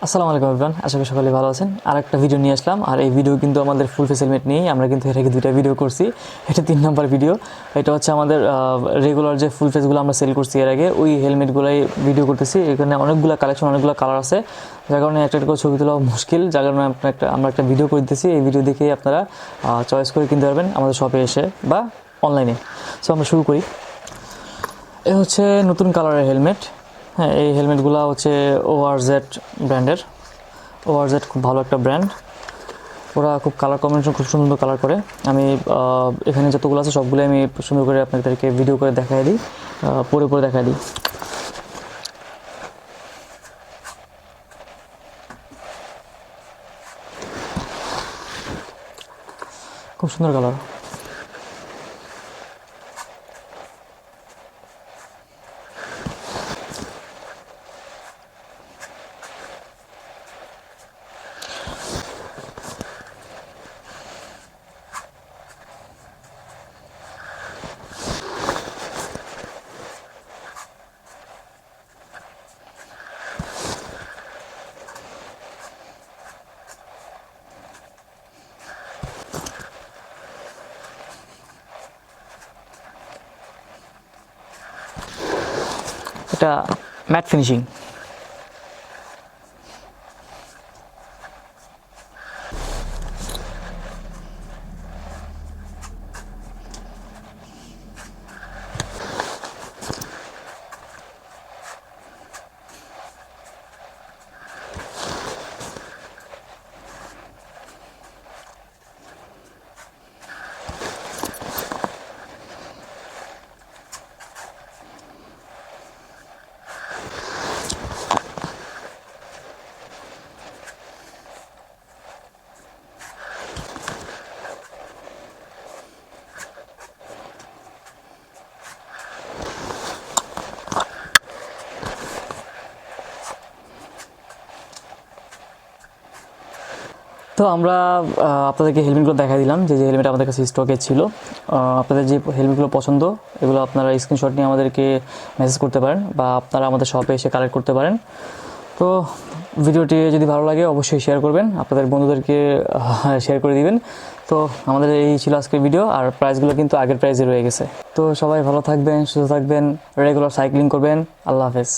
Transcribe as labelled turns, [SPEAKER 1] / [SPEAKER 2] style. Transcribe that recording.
[SPEAKER 1] আসসালামু আলাইকুম এভরিওয়ান, আশা করি সকলে ভালো আছেন। আর একটা ভিডিও নিয়ে আসলাম, আর এই ভিডিও কিন্তু আমাদের ফুল ফেস হেলমেট নিয়েই। আমরা কিন্তু এর আগে দুইটা ভিডিও করছি, এটা 3 নম্বর ভিডিও। এটা হচ্ছে আমাদের রেগুলার যে ফুল ফেসগুলো আমরা সেল করছি এর আগে, ওই হেলমেটগুলোই ভিডিও করতেছি। এখানে অনেকগুলো কালেকশন, অনেকগুলো কালার আছে, যার কারণে একটা করে ছবি তোলা মুশকিল, যার কারণে আমরা একটা ভিডিও করে দিতেছি। এই ভিডিও দেখেই আপনারা চয়েস করে কিনতে পারবেন আমাদের শপে এসে বা অনলাইনে। সো আমরা শুরু করি। এ হচ্ছে নতুন কালারের হেলমেট। হ্যাঁ, এই হেলমেটগুলো হচ্ছে ORZ ব্র্যান্ডের। ORZ খুব ভালো একটা ব্র্যান্ড। ওরা খুব কালার কম্বিনেশন খুব সুন্দর কালার করে। আমি এখানে যতগুলো আছে সবগুলো আমি সুন্দর করে আপনাদেরকে ভিডিও করে দেখাই দিই, পরে পরে দেখাই দিই। খুব সুন্দর কালার। এটা ম্যাট ফিনিশিং। তো আমরা আপনাদেরকে হেলমেটগুলো দেখাই দিলাম, যে যে হেলমেট আমাদের কাছে স্টকে ছিল। আপনাদের যে হেলমেটগুলো পছন্দ, এগুলো আপনারা স্ক্রিনশট নিয়ে আমাদেরকে মেসেজ করতে পারেন বা আপনারা আমাদের শপে এসে কালেক্ট করতে পারেন। তো ভিডিওটি যদি ভালো লাগে অবশ্যই শেয়ার করবেন, আপনাদের বন্ধুদেরকে শেয়ার করে দিবেন। তো আমাদের এই ছিল আজকের ভিডিও, আর প্রাইসগুলো কিন্তু আগের প্রাইসে রয়ে গেছে। তো সবাই ভালো থাকবেন, সুস্থ থাকবেন, রেগুলার সাইক্লিং করবেন। আল্লাহ হাফেজ।